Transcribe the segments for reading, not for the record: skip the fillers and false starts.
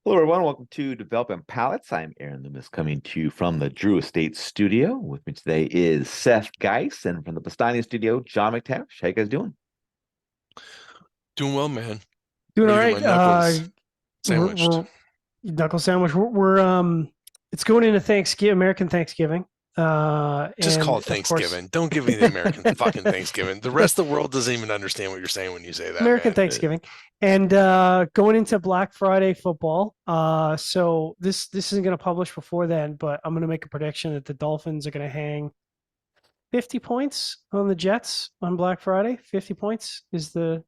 Hello, everyone. Welcome to Developing Palettes. I'm Aaron Loomis, coming to you from the Drew Estate Studio. With me today is Seth Geis, and from the Bastani Studio, John McTavish. How you guys doing? Doing well, man. Doing all Ready to get my right. knuckles We're, sandwiched. we're knuckle sandwich. We're it's going into Thanksgiving, American Thanksgiving, Just call and it of course, Thanksgiving. Don't give me the American fucking Thanksgiving. The rest of the world doesn't even understand what you're saying when you say that, American man. Thanksgiving, and going into Black Friday football. So this isn't going to publish before then, but I'm going to make a prediction that the Dolphins are going to hang 50 points on the Jets on Black Friday. 50 points is the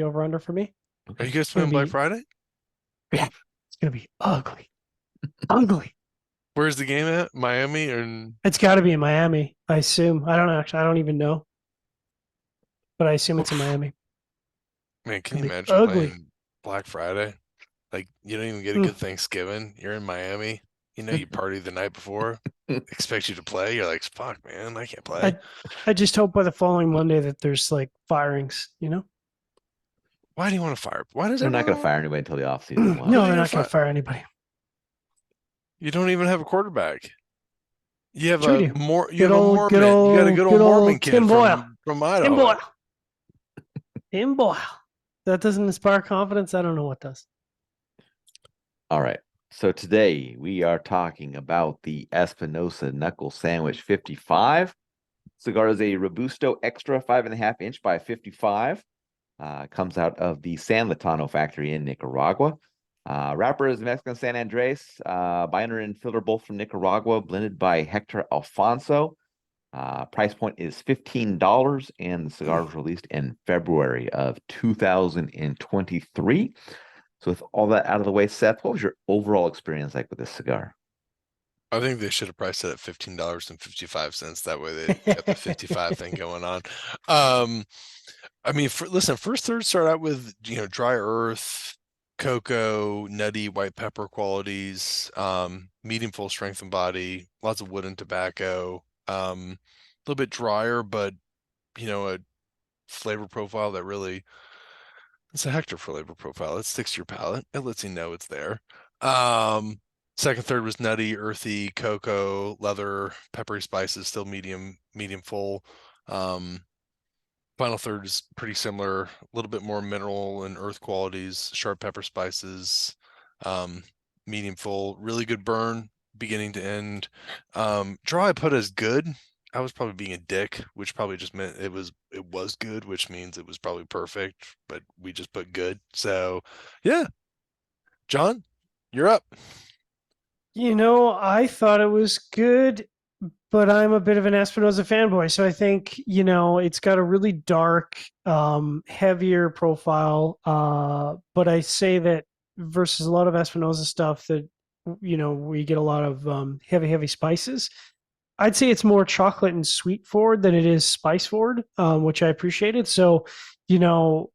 over under for me. Are Okay. you guys It's going playing to Black be Friday? yeah, it's going to be ugly, ugly. Where's the game at? Miami or It's got to be in Miami, I assume. I don't actually. I don't even know, but I assume it's in oof. Miami. Man, can It'll you be imagine ugly. playing Black Friday? Like you don't even get a Mm. good Thanksgiving. You're in Miami. You know you party the night before. Expect you to play. You're like, fuck, man, I can't play. I I just hope by the following Monday that there's like firings. You know? Why do you want to fire? Why does They're not going to everyone fire anybody until the offseason. who No, are Wow. they they're gonna not going to fire? fire anybody. You don't even have a quarterback. You have Sure we a do. more you Good have a old, good Mormon. You got a old, good good old Mormon old kid Tim Boyle. from Tim Idaho. Boyle. Tim Boyle. That doesn't inspire confidence. I don't know what does. All right. So today we are talking about the Espinosa Knuckle Sandwich 55. Cigar is a Robusto Extra 5.5 inch by 55. Comes out of the San Latano factory in Nicaragua. Wrapper is Mexican San Andres. Binder and filler both from Nicaragua, blended by Hector Alfonso. Price point is $15, and the cigar was released in February of 2023. So, with all that out of the way, Seth, what was your overall experience like with this cigar? I think they should have priced it at $15.55. That way they kept the 55 thing going on. Um, I mean, listen, first third start out with dry earth, cocoa, nutty white pepper qualities, medium full strength and body, lots of wood and tobacco, a little bit drier, but a flavor profile that really it's a Hector flavor profile. It sticks to your palate. It lets you know it's there. Um, Second, third was nutty, earthy, cocoa, leather, peppery spices, still medium full. Um, Final third is pretty similar, a little bit more mineral and earth qualities, sharp pepper spices, um, medium full, really good burn, beginning to end. Draw I put as good. I was probably being a dick, which probably just meant it was good, which means it was probably perfect, but we just put good. So yeah, John, you're up. I thought it was good, but I'm a bit of an Espinosa fanboy. So I think, it's got a really dark, heavier profile. But I say that versus a lot of Espinosa stuff that, we get a lot of heavy, heavy spices. I'd say it's more chocolate and sweet forward than it is spice forward, which I appreciated. So, you know,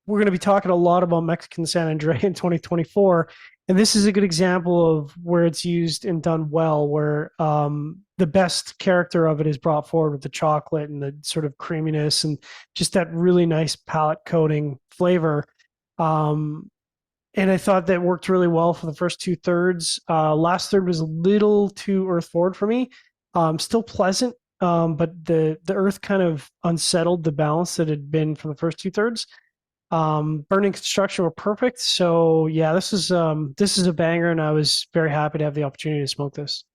we're going to be talking a lot about Mexican San Andre in 2024. And this is a good example of where it's used and done well, where the best character of it is brought forward with the chocolate and the sort of creaminess and just that really nice palate coating flavor. Um, and I thought that worked really well for the first two thirds. Last third was a little too earth forward for me. Still pleasant, but the earth kind of unsettled the balance that had been for the first two thirds. Burning construction were perfect. So yeah, this is a banger, and I was very happy to have the opportunity to smoke this.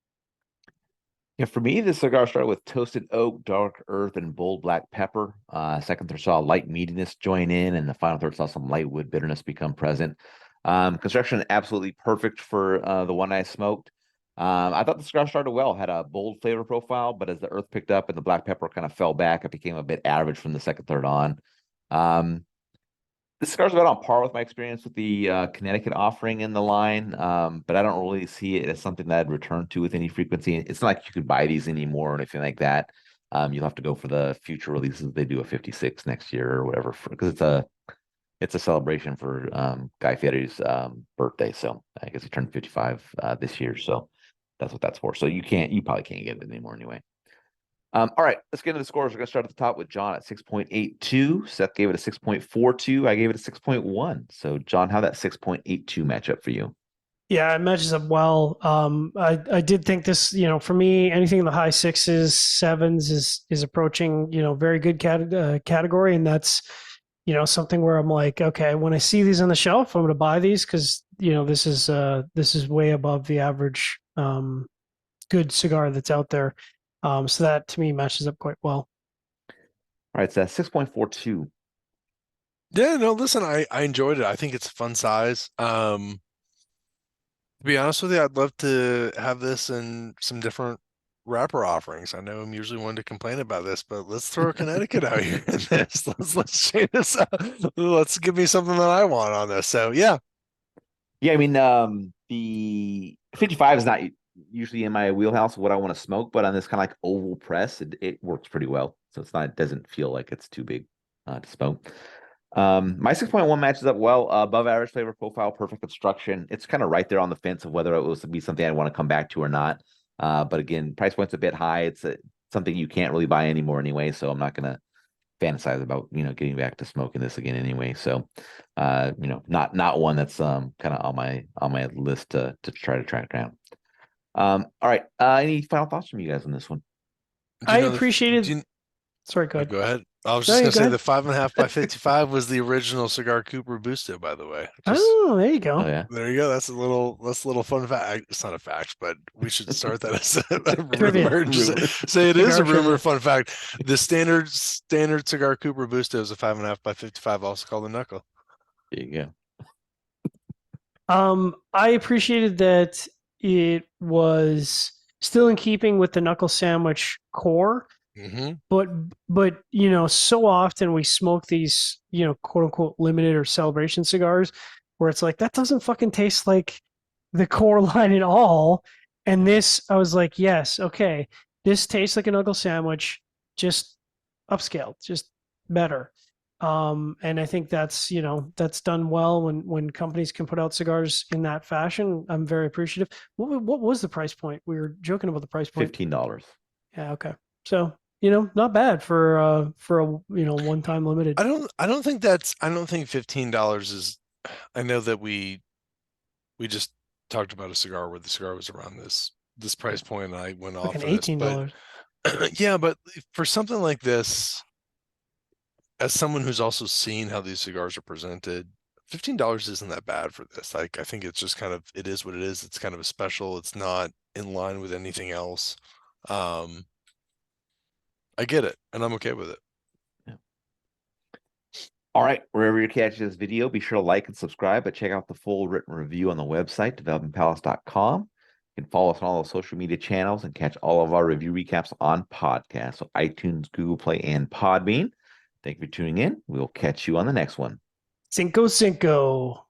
Yeah, for me, the cigar started with toasted oak, dark earth, and bold black pepper. Second third saw light meatiness join in, and the final third saw some light wood bitterness become present. Construction absolutely perfect for the one I smoked. I thought the cigar started well, had a bold flavor profile, but as the earth picked up and the black pepper kind of fell back, it became a bit average from the second third on. Um, the cigar's about on par with my experience with the Connecticut offering in the line, but I don't really see it as something that I'd return to with any frequency. It's not like you could buy these anymore or anything like that. You'll have to go for the future releases. They do a 56 next year or whatever, because it's a celebration for Guy Fieri's birthday. So I guess he turned 55 this year, so that's what that's for. So you probably can't get it anymore anyway. All right, let's get into the scores. We're gonna start at the top with John at 6.82. Seth gave it a 6.42. I gave it a 6.1. So, John, how that 6.82 match up for you? Yeah, it matches up well. I did think this, for me, anything in the high sixes, sevens is approaching, very good category, and that's, something where I'm like, okay, when I see these on the shelf, I'm going to buy these because this is way above the average good cigar that's out there. So that to me matches up quite well. All right, so that's 6.42. Yeah, no, listen, I enjoyed it. I think it's a fun size. To be honest with you, I'd love to have this in some different wrapper offerings. I know I'm usually one to complain about this, but let's throw Connecticut out here in this. Let's change this up. Let's give me something that I want on this. So yeah. Yeah, I mean, the 55 is not usually in my wheelhouse of what I want to smoke, but on this kind of like oval press, it works pretty well. So it doesn't feel like it's too big to smoke. My 6.1 matches up well, above average flavor profile, perfect obstruction. It's kind of right there on the fence of whether it was to be something I'd want to come back to or not. But again, price point's a bit high. It's something you can't really buy anymore anyway, so I'm not gonna fantasize about getting back to smoking this again anyway. So not one that's kind of on my list to try to track down. All right. Any final thoughts from you guys on this one? I appreciated. Sorry, go ahead. Go ahead. I was just gonna say the 5.5 by 55 was the original Cigar Cooper Busto, by the way. There you go. Oh, yeah. There you go. That's a little fun fact. It's not a fact, but we should start that as a Trivia. rumor. Say it is a Cigar rumor. trivia. Fun fact: the standard Cigar Cooper Busto is a 5.5 by 55, also called a knuckle. There you go. I appreciated that it was still in keeping with the knuckle sandwich core, but so often we smoke these, quote unquote limited or celebration cigars where it's like that doesn't fucking taste like the core line at all. And this, I was like, yes, okay, this tastes like a knuckle sandwich, just upscaled, just better. And I think that's that's done well when companies can put out cigars in that fashion. I'm very appreciative. What was the price point? We were joking about the price point. $15. Yeah, okay. So not bad for a one time limited. I don't think $15 is. I know that we just talked about a cigar where the cigar was around this price point, and I went off of this, $18. But yeah, but for something like this, as someone who's also seen how these cigars are presented, $15 isn't that bad for this. I think it's just it is what it is. It's kind of a special. It's not in line with anything else. I get it, and I'm okay with it. Yeah. All right, wherever you catch this video, be sure to like and subscribe, but check out the full written review on the website, developingpalace.com. You can follow us on all the social media channels and catch all of our review recaps on podcasts, so iTunes, Google Play, and Podbean. Thank you for tuning in. We'll catch you on the next one. Cinco Cinco.